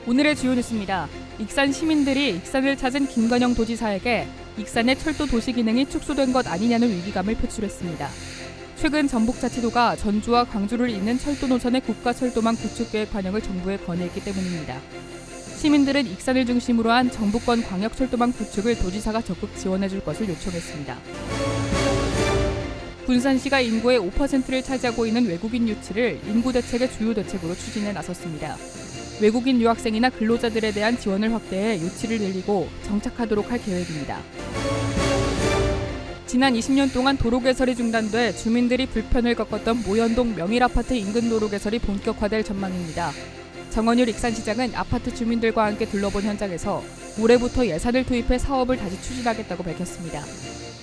오늘의 주요 뉴스입니다. 익산 시민들이 익산을 찾은 김관영 도지사에게 익산의 철도 도시 기능이 축소된 것 아니냐는 위기감을 표출했습니다. 최근 전북자치도가 전주와 광주를 잇는 철도 노선의 국가철도망 구축계획 반영을 정부에 건의했기 때문입니다. 시민들은 익산을 중심으로 한 정부권 광역철도망 구축을 도지사가 적극 지원해줄 것을 요청했습니다. 군산시가 인구의 5%를 차지하고 있는 외국인 유치를 인구 대책의 주요 대책으로 추진해 나섰습니다. 외국인 유학생이나 근로자들에 대한 지원을 확대해 유치를 늘리고 정착하도록 할 계획입니다. 지난 20년 동안 도로 개설이 중단돼 주민들이 불편을 겪었던 모현동 명일아파트 인근 도로 개설이 본격화될 전망입니다. 정원율 익산시장은 아파트 주민들과 함께 둘러본 현장에서 올해부터 예산을 투입해 사업을 다시 추진하겠다고 밝혔습니다.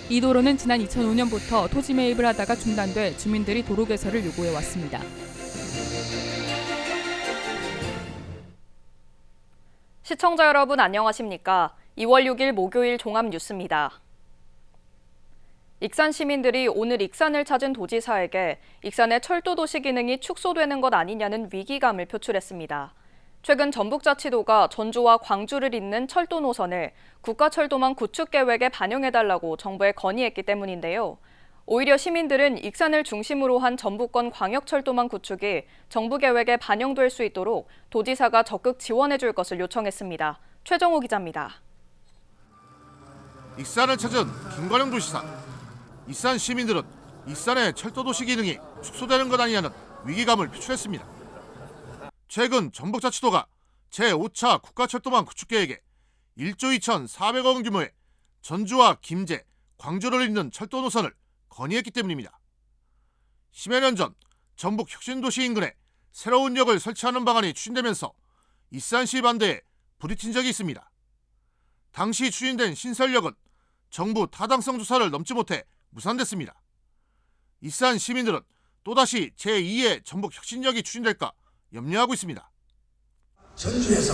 이 도로는 지난 2005년부터 토지 매입을 하다가 중단돼 주민들이 도로 개설을 요구해 왔습니다. 시청자 여러분 안녕하십니까? 2월 6일 목요일 종합뉴스입니다. 익산 시민들이 오늘 익산을 찾은 도지사에게 익산의 철도 도시 기능이 축소되는 것 아니냐는 위기감을 표출했습니다. 최근 전북자치도가 전주와 광주를 잇는 철도 노선을 국가철도망 구축 계획에 반영해달라고 정부에 건의했기 때문인데요. 오히려 시민들은 익산을 중심으로 한 전북권 광역철도망 구축이 정부 계획에 반영될 수 있도록 도지사가 적극 지원해줄 것을 요청했습니다. 최정호 기자입니다. 익산을 찾은 김관영 도지사. 익산 시민들은 익산의 철도도시 기능이 축소되는 것 아니냐는 위기감을 표출했습니다. 최근 전북자치도가 제5차 국가철도망 구축계획에 1조 2,400억 원 규모의 전주와 김제, 광주를 잇는 철도 노선을 건의했기 때문입니다. 10여 년 전 전북 혁신도시 인근에 새로운 역을 설치하는 방안이 추진되면서 익산시 반대에 불이 튄 적이 있습니다. 당시 추진된 신설역은 정부 타당성 조사를 넘지 못해 무산됐습니다. 익산 시민들은 또다시 제2의 전북 혁신역이 추진될까 염려하고 있습니다. 전주에서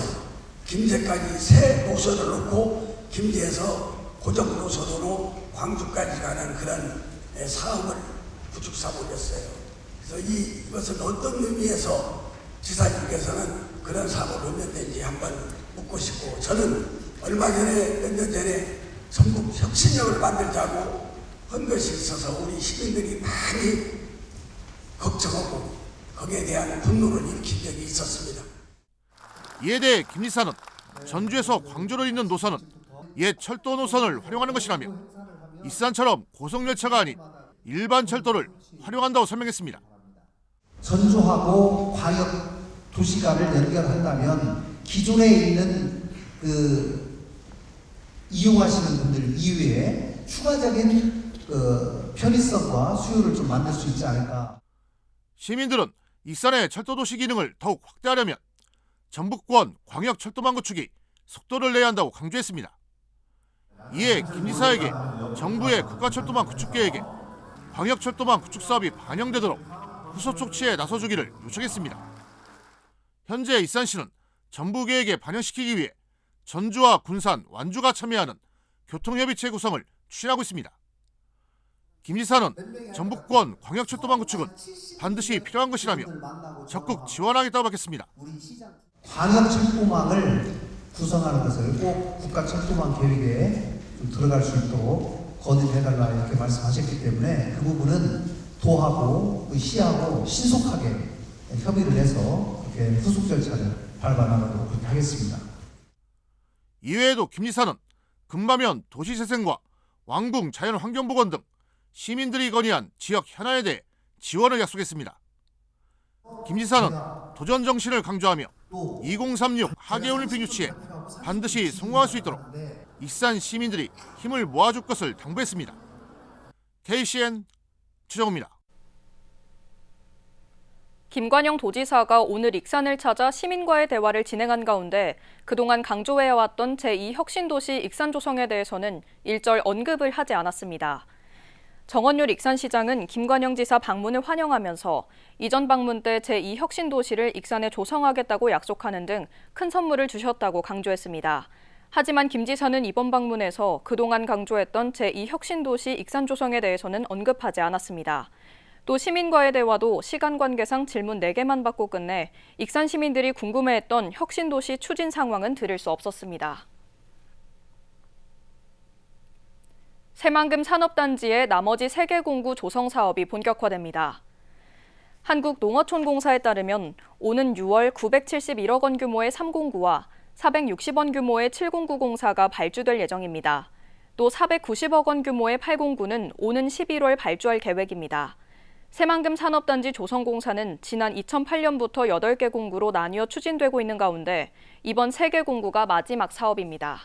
김제까지 새 노선을 놓고 김제에서 고정 노선으로 광주까지 가는 그런 사업을 구축 사업이었어요. 그래서 이것은 어떤 의미에서 지사님께서는 그런 사업을 언제든지 한번 묻고 싶고, 저는 얼마 전에 몇 년 전에 전북 혁신역을 만들자고 한 것이 있어서 우리 시민들이 많이 걱정하고 거기에 대한 분노를 일으킨 적이 있었습니다. 이에 대해 김 지사는 전주에서 광주를 잇는 노선은 옛 철도 노선을 활용하는 것이라며 익산처럼 고속열차가 아닌 일반 철도를 활용한다고 설명했습니다. 전주하고 광역 도시가를 연결한다면 기존에 있는 이용하시는 분들 이외에 추가적인 편의성과 수요를 좀 만들 수 있지 않을까. 시민들은 익산의 철도도시 기능을 더욱 확대하려면 전북권 광역철도망 구축이 속도를 내야 한다고 강조했습니다. 이에 김 지사에게 정부의 국가철도망 구축 계획에 광역철도망 구축 사업이 반영되도록 후속 조치에 나서주기를 요청했습니다. 현재 익산시는 정부 계획에 반영시키기 위해 전주와 군산, 완주가 참여하는 교통협의체 구성을 추진하고 있습니다. 김 지사는 전북권 광역철도망 구축은 반드시 필요한 것이라며 적극 지원하겠다고 밝혔습니다. 광역철도망을 구성하는 것을 꼭 국가철도망 계획에 좀 들어갈 수 있도록 건의해달라 이렇게 말씀하셨기 때문에 그 부분은 도하고 시하고 신속하게 협의를 해서 이렇게 후속 절차를 밟아나가도록 그렇게 하겠습니다. 이외에도 김 지사는 금마면 도시재생과 왕궁 자연환경보건 등 시민들이 건의한 지역 현안에 대해 지원을 약속했습니다. 김 지사는 도전 정신을 강조하며 2036 하계올림픽 유치에 반드시 성공할 수 있도록 익산 시민들이 힘을 모아줄 것을 당부했습니다. KCN 최정호입니다. 김관영 도지사가 오늘 익산을 찾아 시민과의 대화를 진행한 가운데 그동안 강조해왔던 제2혁신도시 익산 조성에 대해서는 일절 언급을 하지 않았습니다. 정원율 익산시장은 김관영 지사 방문을 환영하면서 이전 방문 때 제2혁신도시를 익산에 조성하겠다고 약속하는 등 큰 선물을 주셨다고 강조했습니다. 하지만 김 지사는 이번 방문에서 그동안 강조했던 제2혁신도시 익산 조성에 대해서는 언급하지 않았습니다. 또 시민과의 대화도 시간 관계상 질문 4개만 받고 끝내 익산 시민들이 궁금해했던 혁신도시 추진 상황은 들을 수 없었습니다. 새만금 산업단지의 나머지 3개 공구 조성 사업이 본격화됩니다. 한국농어촌공사에 따르면 오는 6월 971억 원 규모의 3공구와 460원 규모의 7공구 공사가 발주될 예정입니다. 또 490억 원 규모의 8공구는 오는 11월 발주할 계획입니다. 새만금 산업단지 조성공사는 지난 2008년부터 8개 공구로 나뉘어 추진되고 있는 가운데 이번 3개 공구가 마지막 사업입니다.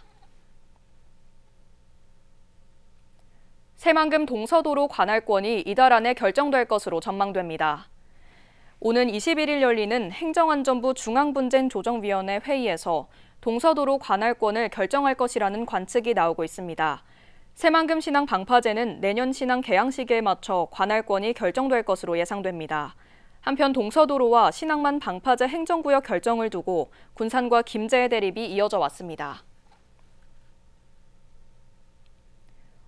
새만금 동서도로 관할권이 이달 안에 결정될 것으로 전망됩니다. 오는 21일 열리는 행정안전부 중앙분쟁조정위원회 회의에서 동서도로 관할권을 결정할 것이라는 관측이 나오고 있습니다. 새만금 신항 방파제는 내년 신항 개항 시기에 맞춰 관할권이 결정될 것으로 예상됩니다. 한편 동서도로와 신항만 방파제 행정구역 결정을 두고 군산과 김제의 대립이 이어져 왔습니다.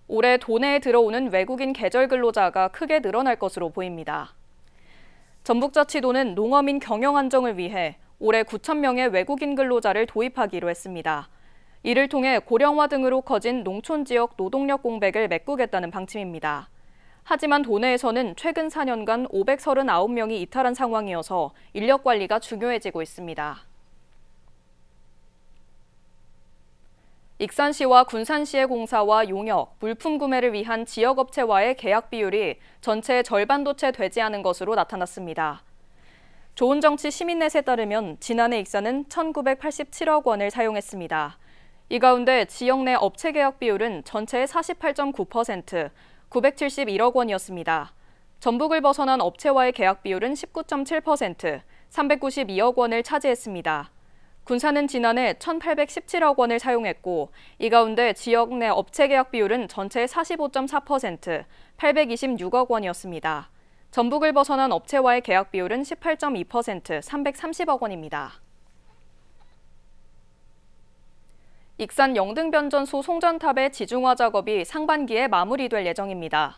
올해 도내에 들어오는 외국인 계절 근로자가 크게 늘어날 것으로 보입니다. 전북자치도는 농어민 경영 안정을 위해 올해 9,000명의 외국인 근로자를 도입하기로 했습니다. 이를 통해 고령화 등으로 커진 농촌 지역 노동력 공백을 메꾸겠다는 방침입니다. 하지만 도내에서는 최근 4년간 539명이 이탈한 상황이어서 인력 관리가 중요해지고 있습니다. 익산시와 군산시의 공사와 용역, 물품 구매를 위한 지역업체와의 계약 비율이 전체의 절반도 채 되지 않은 것으로 나타났습니다. 좋은정치 시민넷에 따르면 지난해 익산은 1,987억 원을 사용했습니다. 이 가운데 지역 내 업체 계약 비율은 전체의 48.9%, 971억 원이었습니다. 전북을 벗어난 업체와의 계약 비율은 19.7%, 392억 원을 차지했습니다. 군산은 지난해 1,817억 원을 사용했고 이 가운데 지역 내 업체 계약 비율은 전체의 45.4%, 826억 원이었습니다. 전북을 벗어난 업체와의 계약 비율은 18.2%, 330억 원입니다. 익산 영등변전소 송전탑의 지중화 작업이 상반기에 마무리될 예정입니다.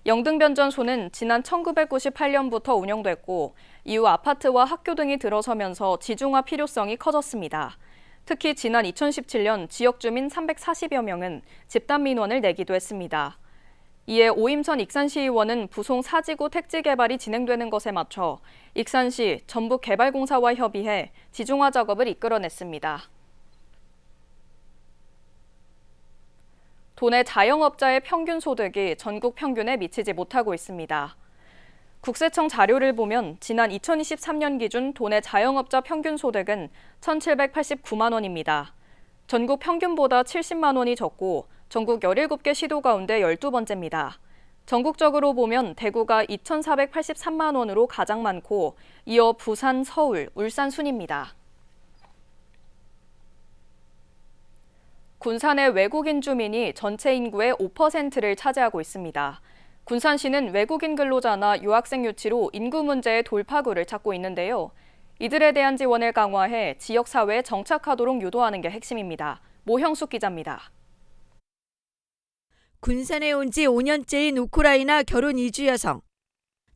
영등변전소는 지난 1998년부터 운영됐고 이후 아파트와 학교 등이 들어서면서 지중화 필요성이 커졌습니다. 특히 지난 2017년 지역 주민 340여 명은 집단 민원을 내기도 했습니다. 이에 오임선 익산시의원은 부송 4지구 택지 개발이 진행되는 것에 맞춰 익산시 전북개발공사와 협의해 지중화 작업을 이끌어냈습니다. 도내 자영업자의 평균 소득이 전국 평균에 미치지 못하고 있습니다. 국세청 자료를 보면 지난 2023년 기준 도내 자영업자 평균 소득은 1,789만 원입니다. 전국 평균보다 70만 원이 적고 전국 17개 시도 가운데 12번째입니다. 전국적으로 보면 대구가 2,483만 원으로 가장 많고 이어 부산, 서울, 울산 순입니다. 군산의 외국인 주민이 전체 인구의 5%를 차지하고 있습니다. 군산시는 외국인 근로자나 유학생 유치로 인구 문제의 돌파구를 찾고 있는데요. 이들에 대한 지원을 강화해 지역사회에 정착하도록 유도하는 게 핵심입니다. 모형숙 기자입니다. 군산에 온 지 5년째인 우크라이나 결혼 이주 여성.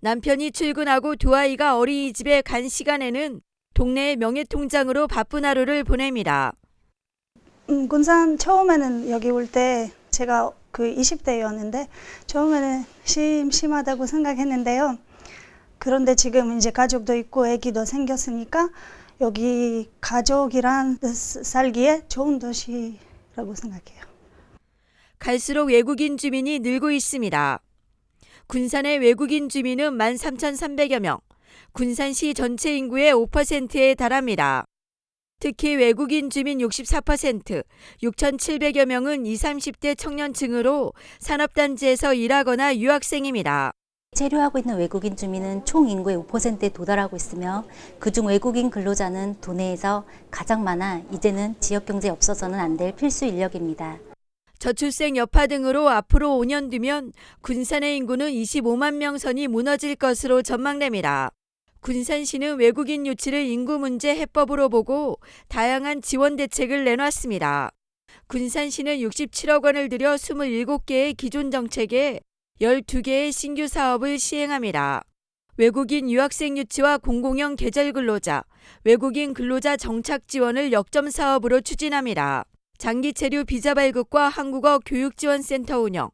남편이 출근하고 두 아이가 어린이집에 간 시간에는 동네의 명예통장으로 바쁜 하루를 보냅니다. 군산 처음에는 여기 올 때 제가 그 20대였는데 처음에는 심심하다고 생각했는데요. 그런데 지금 이제 가족도 있고 아기도 생겼으니까 여기 가족이랑 살기에 좋은 도시라고 생각해요. 갈수록 외국인 주민이 늘고 있습니다. 군산의 외국인 주민은 13,300여 명, 군산시 전체 인구의 5%에 달합니다. 특히 외국인 주민 64%, 6,700여 명은 20, 30대 청년층으로 산업단지에서 일하거나 유학생입니다. 체류하고 있는 외국인 주민은 총 인구의 5%에 도달하고 있으며 그중 외국인 근로자는 도내에서 가장 많아 이제는 지역경제에 없어서는 안 될 필수 인력입니다. 저출생 여파 등으로 앞으로 5년 뒤면 군산의 인구는 25만 명 선이 무너질 것으로 전망됩니다. 군산시는 외국인 유치를 인구 문제 해법으로 보고 다양한 지원 대책을 내놨습니다. 군산시는 67억 원을 들여 27개의 기존 정책에 12개의 신규 사업을 시행합니다. 외국인 유학생 유치와 공공형 계절 근로자, 외국인 근로자 정착 지원을 역점 사업으로 추진합니다. 장기 체류 비자 발급과 한국어 교육 지원센터 운영,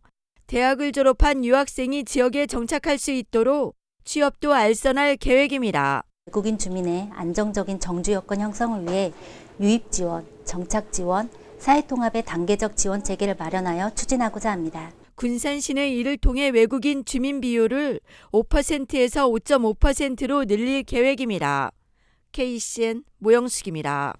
대학을 졸업한 유학생이 지역에 정착할 수 있도록 취업도 알선할 계획입니다. 외국인 주민의 안정적인 정주 여건 형성을 위해 유입 지원, 정착 지원, 사회통합의 단계적 지원 체계를 마련하여 추진하고자 합니다. 군산시는 이를 통해 외국인 주민 비율을 5%에서 5.5%로 늘릴 계획입니다. KCN 모영숙입니다.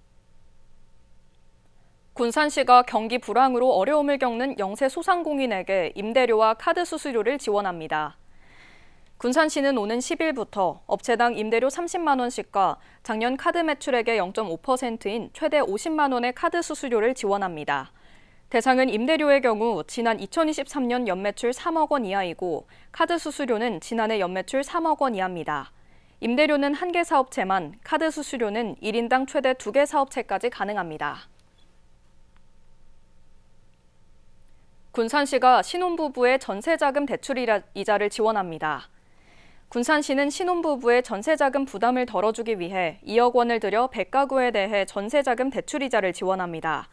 군산시가 경기 불황으로 어려움을 겪는 영세 소상공인에게 임대료와 카드 수수료를 지원합니다. 군산시는 오는 10일부터 업체당 임대료 30만 원씩과 작년 카드 매출액의 0.5%인 최대 50만 원의 카드 수수료를 지원합니다. 대상은 임대료의 경우 지난 2023년 연매출 3억 원 이하이고 카드 수수료는 지난해 연매출 3억 원 이하입니다. 임대료는 1개 사업체만, 카드 수수료는 1인당 최대 2개 사업체까지 가능합니다. 군산시가 신혼부부의 전세자금 대출 이자를 지원합니다. 군산시는 신혼부부의 전세자금 부담을 덜어주기 위해 2억 원을 들여 100가구에 대해 전세자금 대출이자를 지원합니다.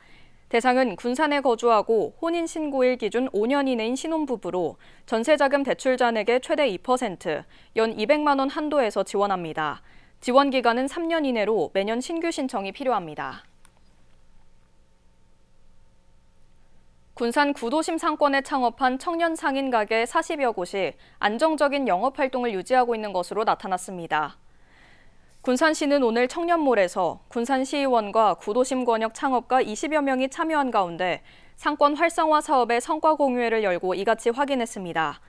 대상은 군산에 거주하고 혼인신고일 기준 5년 이내인 신혼부부로 전세자금 대출 잔액의 최대 2%, 연 200만 원 한도에서 지원합니다. 지원 기간은 3년 이내로 매년 신규 신청이 필요합니다. 군산 구도심 상권에 창업한 청년 상인 가게 40여 곳이 안정적인 영업활동을 유지하고 있는 것으로 나타났습니다. 군산시는 오늘 청년몰에서 군산시의원과 구도심 권역 창업가 20여 명이 참여한 가운데 상권 활성화 사업의 성과 공유회를 열고 이같이 확인했습니다.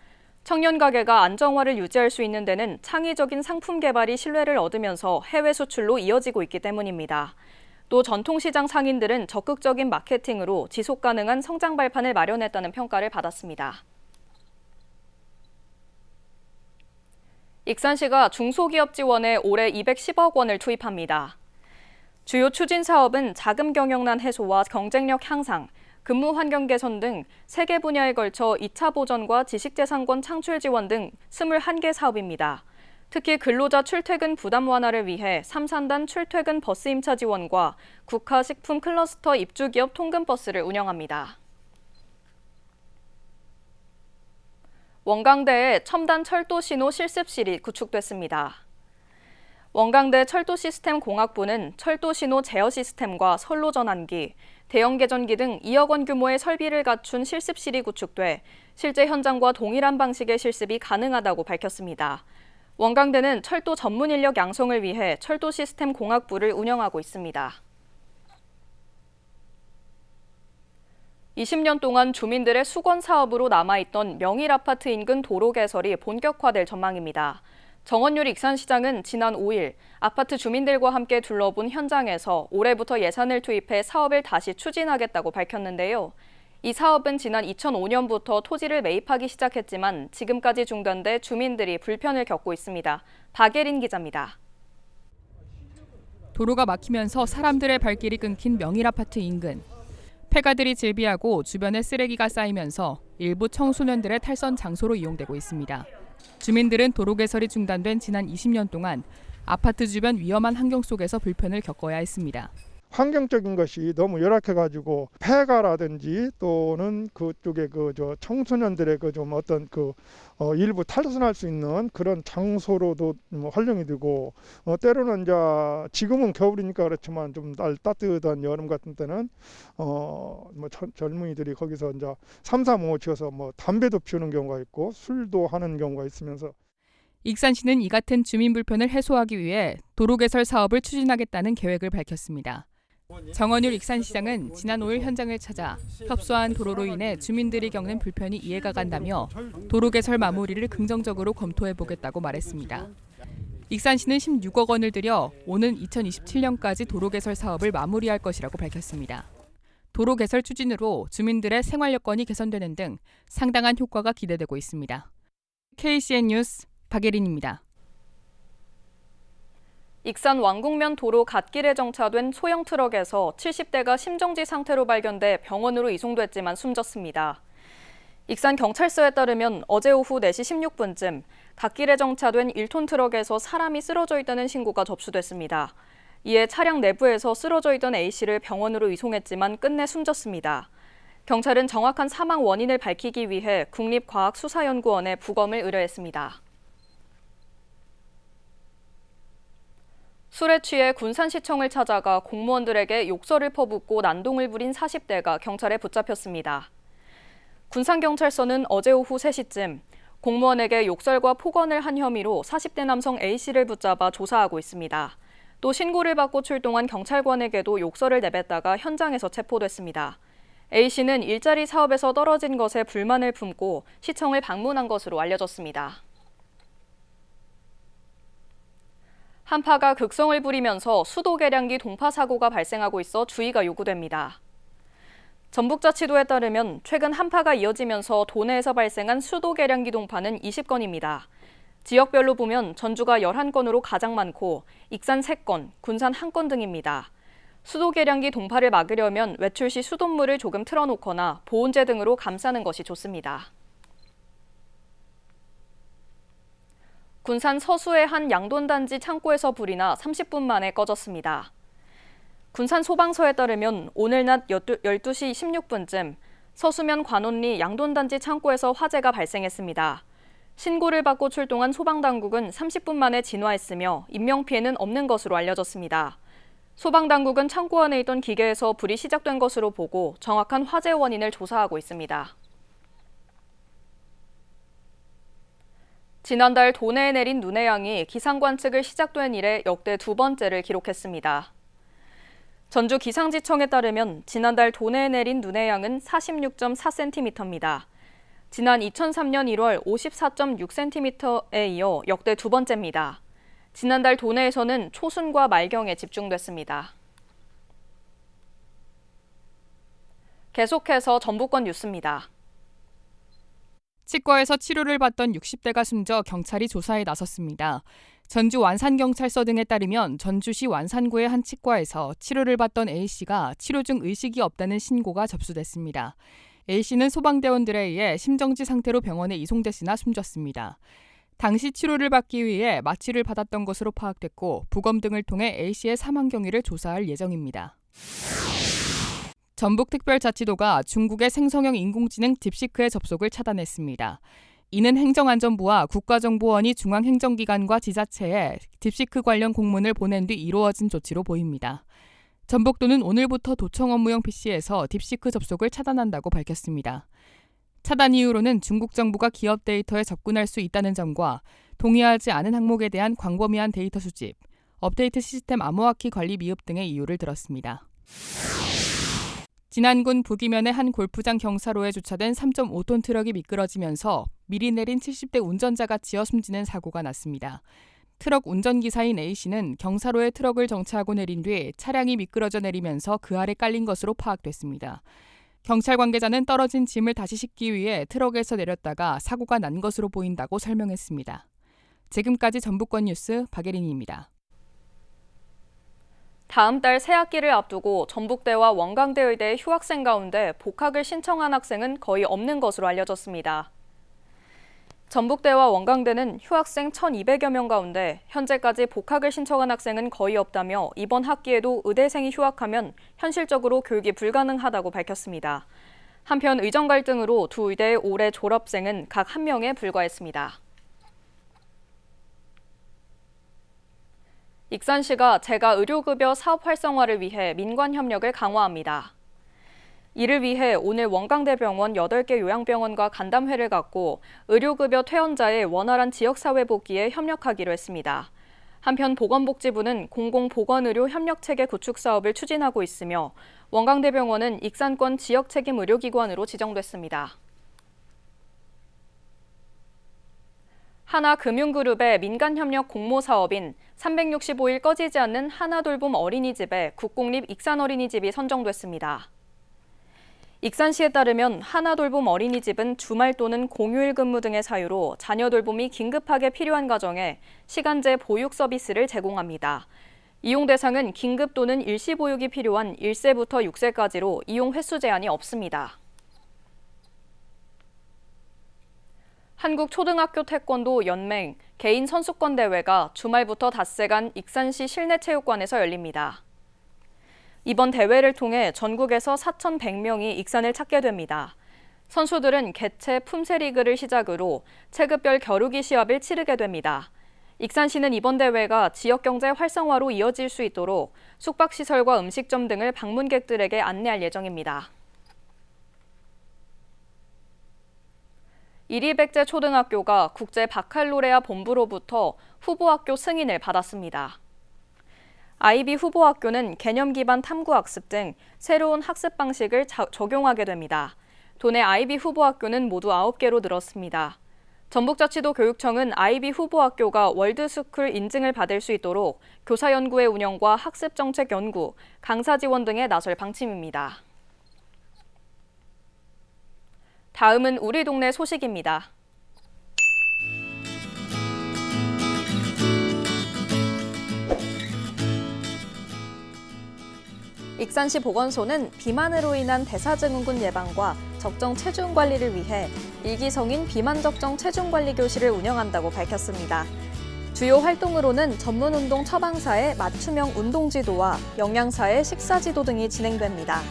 청년 가게가 안정화를 유지할 수 있는 데는 창의적인 상품 개발이 신뢰를 얻으면서 해외 수출로 이어지고 있기 때문입니다. 또 전통시장 상인들은 적극적인 마케팅으로 지속 가능한 성장 발판을 마련했다는 평가를 받았습니다. 익산시가 중소기업 지원에 올해 210억 원을 투입합니다. 주요 추진 사업은 자금 경영난 해소와 경쟁력 향상, 근무 환경 개선 등 3개 분야에 걸쳐 2차 보전과 지식재산권 창출 지원 등 21개 사업입니다. 특히 근로자 출퇴근 부담 완화를 위해 3산단 출퇴근 버스 임차 지원과 국가 식품 클러스터 입주기업 통근버스를 운영합니다. 원광대에 첨단 철도 신호 실습실이 구축됐습니다. 원광대 철도시스템공학부는 철도 신호 제어 시스템과 선로 전환기, 대형 개전기 등 2억 원 규모의 설비를 갖춘 실습실이 구축돼 실제 현장과 동일한 방식의 실습이 가능하다고 밝혔습니다. 원광대는 철도 전문 인력 양성을 위해 철도 시스템 공학부를 운영하고 있습니다. 20년 동안 주민들의 수건 사업으로 남아있던 명일 아파트 인근 도로 개설이 본격화될 전망입니다. 정원율 익산시장은 지난 5일 아파트 주민들과 함께 둘러본 현장에서 올해부터 예산을 투입해 사업을 다시 추진하겠다고 밝혔는데요. 이 사업은 지난 2005년부터 토지를 매입하기 시작했지만 지금까지 중단돼 주민들이 불편을 겪고 있습니다. 박예린 기자입니다. 도로가 막히면서 사람들의 발길이 끊긴 명일 아파트 인근. 폐가들이 질비하고 주변에 쓰레기가 쌓이면서 일부 청소년들의 탈선 장소로 이용되고 있습니다. 주민들은 도로 개설이 중단된 지난 20년 동안 아파트 주변 위험한 환경 속에서 불편을 겪어야 했습니다. 환경적인 것이 너무 열악해가지고 폐가라든지 또는 그쪽에 청소년들의 좀 어떤 일부 탈선할 수 있는 그런 장소로도 활용이 되고 때로는 이제 지금은 겨울이니까 그렇지만 좀 따뜻한 여름 같은 때는 젊은이들이 거기서 이제 3, 4, 5 지어서 담배도 피우는 경우가 있고 술도 하는 경우가 있으면서 익산시는 이 같은 주민 불편을 해소하기 위해 도로 개설 사업을 추진하겠다는 계획을 밝혔습니다. 정원율 익산시장은 지난 5일 현장을 찾아 협소한 도로로 인해 주민들이 겪는 불편이 이해가 간다며 도로 개설 마무리를 긍정적으로 검토해보겠다고 말했습니다. 익산시는 16억 원을 들여 오는 2027년까지 도로 개설 사업을 마무리할 것이라고 밝혔습니다. 도로 개설 추진으로 주민들의 생활 여건이 개선되는 등 상당한 효과가 기대되고 있습니다. KCN 뉴스 박예린입니다. 익산 왕궁면 도로 갓길에 정차된 소형 트럭에서 70대가 심정지 상태로 발견돼 병원으로 이송됐지만 숨졌습니다. 익산경찰서에 따르면 어제 오후 4시 16분쯤 갓길에 정차된 1톤 트럭에서 사람이 쓰러져 있다는 신고가 접수됐습니다. 이에 차량 내부에서 쓰러져 있던 A씨를 병원으로 이송했지만 끝내 숨졌습니다. 경찰은 정확한 사망 원인을 밝히기 위해 국립과학수사연구원에 부검을 의뢰했습니다. 술에 취해 군산시청을 찾아가 공무원들에게 욕설을 퍼붓고 난동을 부린 40대가 경찰에 붙잡혔습니다. 군산경찰서는 어제 오후 3시쯤 공무원에게 욕설과 폭언을 한 혐의로 40대 남성 A씨를 붙잡아 조사하고 있습니다. 또 신고를 받고 출동한 경찰관에게도 욕설을 내뱉다가 현장에서 체포됐습니다. A씨는 일자리 사업에서 떨어진 것에 불만을 품고 시청을 방문한 것으로 알려졌습니다. 한파가 극성을 부리면서 수도 계량기 동파 사고가 발생하고 있어 주의가 요구됩니다. 전북자치도에 따르면 최근 한파가 이어지면서 도내에서 발생한 수도 계량기 동파는 20건입니다. 지역별로 보면 전주가 11건으로 가장 많고 익산 3건, 군산 1건 등입니다. 수도 계량기 동파를 막으려면 외출 시 수돗물을 조금 틀어놓거나 보온재 등으로 감싸는 것이 좋습니다. 군산 서수의 한 양돈단지 창고에서 불이 나 30분 만에 꺼졌습니다. 군산 소방서에 따르면 오늘 낮 12시 16분쯤 서수면 관원리 양돈단지 창고에서 화재가 발생했습니다. 신고를 받고 출동한 소방당국은 30분 만에 진화했으며 인명피해는 없는 것으로 알려졌습니다. 소방당국은 창고 안에 있던 기계에서 불이 시작된 것으로 보고 정확한 화재 원인을 조사하고 있습니다. 지난달 도내에 내린 눈의 양이 기상 관측을 시작된 이래 역대 2번째를 기록했습니다. 전주 기상지청에 따르면 지난달 도내에 내린 눈의 양은 46.4cm입니다. 지난 2003년 1월 54.6cm에 이어 역대 2번째입니다. 지난달 도내에서는 초순과 말경에 집중됐습니다. 계속해서 전북권 뉴스입니다. 치과에서 치료를 받던 60대가 숨져 경찰이 조사에 나섰습니다. 전주 완산경찰서 등에 따르면 전주시 완산구의 한 치과에서 치료를 받던 A씨가 치료 중 의식이 없다는 신고가 접수됐습니다. A씨는 소방대원들에 의해 심정지 상태로 병원에 이송됐으나 숨졌습니다. 당시 치료를 받기 위해 마취를 받았던 것으로 파악됐고 부검 등을 통해 A씨의 사망 경위를 조사할 예정입니다. 전북특별자치도가 중국의 생성형 인공지능 딥시크의 접속을 차단했습니다. 이는 행정안전부와 국가정보원이 중앙행정기관과 지자체에 딥시크 관련 공문을 보낸 뒤 이루어진 조치로 보입니다. 전북도는 오늘부터 도청 업무용 PC에서 딥시크 접속을 차단한다고 밝혔습니다. 차단 이유로는 중국 정부가 기업 데이터에 접근할 수 있다는 점과 동의하지 않은 항목에 대한 광범위한 데이터 수집, 업데이트 시스템 암호화키 관리 미흡 등의 이유를 들었습니다. 진안군 북이면의 한 골프장 경사로에 주차된 3.5톤 트럭이 미끄러지면서 미리 내린 70대 운전자가 지어 숨지는 사고가 났습니다. 트럭 운전기사인 A씨는 경사로에 트럭을 정차하고 내린 뒤 차량이 미끄러져 내리면서 그 아래 깔린 것으로 파악됐습니다. 경찰 관계자는 떨어진 짐을 다시 싣기 위해 트럭에서 내렸다가 사고가 난 것으로 보인다고 설명했습니다. 지금까지 전북권 뉴스 박예린입니다. 다음 달 새학기를 앞두고 전북대와 원광대 의대 휴학생 가운데 복학을 신청한 학생은 거의 없는 것으로 알려졌습니다. 전북대와 원광대는 휴학생 1,200여 명 가운데 현재까지 복학을 신청한 학생은 거의 없다며 이번 학기에도 의대생이 휴학하면 현실적으로 교육이 불가능하다고 밝혔습니다. 한편 의정 갈등으로 두 의대의 올해 졸업생은 각 1명에 불과했습니다. 익산시가 재가 의료급여 사업 활성화를 위해 민관 협력을 강화합니다. 이를 위해 오늘 원광대병원 8개 요양병원과 간담회를 갖고 의료급여 퇴원자의 원활한 지역사회 복귀에 협력하기로 했습니다. 한편 보건복지부는 공공보건의료 협력체계 구축 사업을 추진하고 있으며 원광대병원은 익산권 지역책임 의료기관으로 지정됐습니다. 하나금융그룹의 민간협력 공모사업인 365일 꺼지지 않는 하나돌봄 어린이집에 국공립 익산어린이집이 선정됐습니다. 익산시에 따르면 하나돌봄 어린이집은 주말 또는 공휴일 근무 등의 사유로 자녀 돌봄이 긴급하게 필요한 가정에 시간제 보육 서비스를 제공합니다. 이용 대상은 긴급 또는 일시 보육이 필요한 1세부터 6세까지로 이용 횟수 제한이 없습니다. 한국초등학교 태권도 연맹 개인 선수권 대회가 주말부터 닷새간 익산시 실내체육관에서 열립니다. 이번 대회를 통해 전국에서 4,100명이 익산을 찾게 됩니다. 선수들은 개최 품새리그를 시작으로 체급별 겨루기 시합을 치르게 됩니다. 익산시는 이번 대회가 지역경제 활성화로 이어질 수 있도록 숙박시설과 음식점 등을 방문객들에게 안내할 예정입니다. 이리백제 초등학교가 국제 바칼로레아 본부로부터 후보학교 승인을 받았습니다. 아이비 후보학교는 개념 기반 탐구학습 등 새로운 학습 방식을 적용하게 됩니다. 도내 아이비 후보학교는 모두 9개로 늘었습니다. 전북자치도 교육청은 아이비 후보학교가 월드스쿨 인증을 받을 수 있도록 교사 연구의 운영과 학습 정책 연구, 강사 지원 등에 나설 방침입니다. 다음은 우리 동네 소식입니다. 익산시 보건소는 비만으로 인한 대사증후군 예방과 적정 체중 관리를 위해 일기성인 비만 적정 체중 관리 교실을 운영한다고 밝혔습니다. 주요 활동으로는 전문 운동 처방사의 맞춤형 운동 지도와 영양사의 식사 지도 등이 진행됩니다.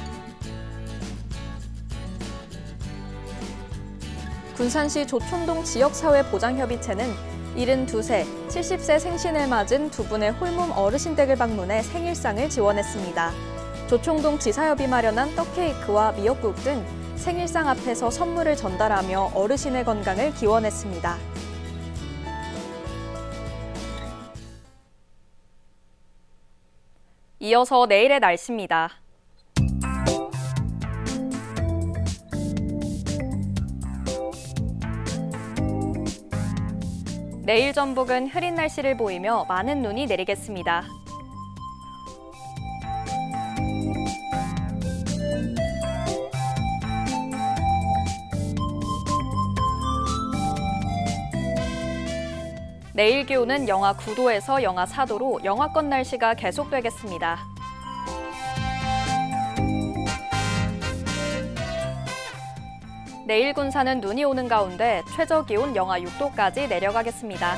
군산시 조촌동 지역사회보장협의체는 72세, 70세 생신을 맞은 두 분의 홀몸 어르신 댁을 방문해 생일상을 지원했습니다. 조총동 지사협이 마련한 떡케이크와 미역국 등 생일상 앞에서 선물을 전달하며 어르신의 건강을 기원했습니다. 이어서 내일의 날씨입니다. 내일 전북은 흐린 날씨를 보이며 많은 눈이 내리겠습니다. 내일 기온은 영하 9도에서 영하 4도로 영하권 날씨가 계속되겠습니다. 내일 군산은 눈이 오는 가운데 최저 기온 영하 6도까지 내려가겠습니다.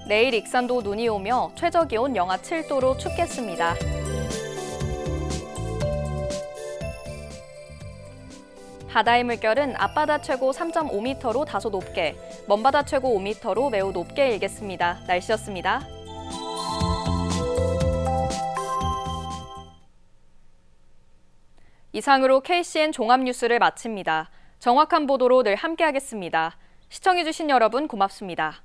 내일 익산도 눈이 오며 최저 기온 영하 7도로 춥겠습니다. 바다의 물결은 앞바다 최고 3.5m로 다소 높게, 먼바다 최고 5m로 매우 높게 일겠습니다. 날씨였습니다. 이상으로 KCN 종합뉴스를 마칩니다. 정확한 보도로 늘 함께하겠습니다. 시청해주신 여러분 고맙습니다.